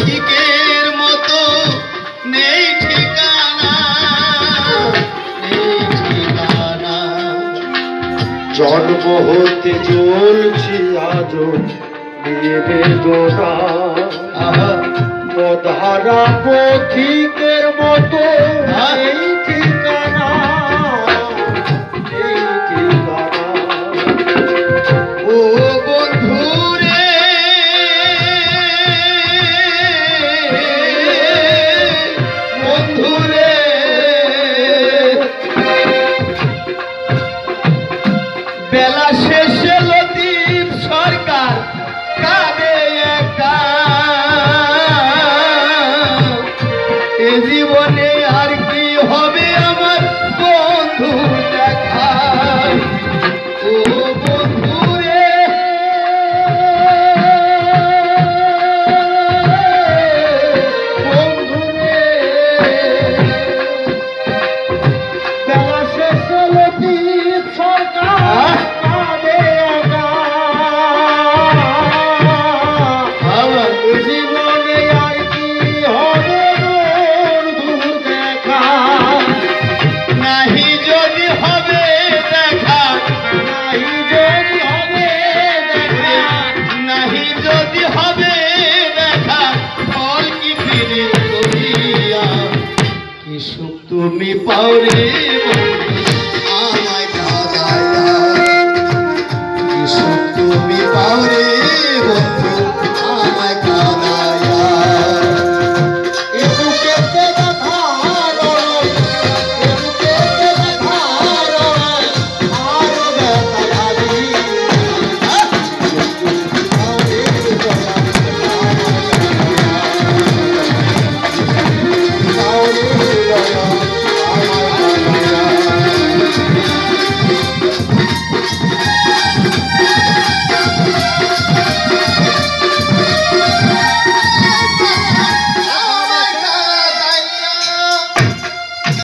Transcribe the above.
পথিকের মতো নেই ঠিকানা, নেই ঠিকানা। জন্ম হতে চলছি আজ নিয়ে বেদনা, পথহারা পথিকের মতো নেই ঠিকানা, নেই ঠিকানা। ও বন্ধুরে বন্ধুরে, বেলা শেষে লতিফ সরকার কাঁদে একা। এ জীবনে আর কি হবে আমার বন্ধু দেখা। ও বন্ধুরে বন্ধুরে, বেলা শেষে লতিফ সরকার কাঁদে একা। জীবনে আর কি হবে বন্ধু দেখা, নাহি যদি হবে দেখা, নাহি যদি হবে দেখা, নাহি যদি হবে দেখা, ফল কি ফিরে করিয়া, কি সুখ তুমি পাও রে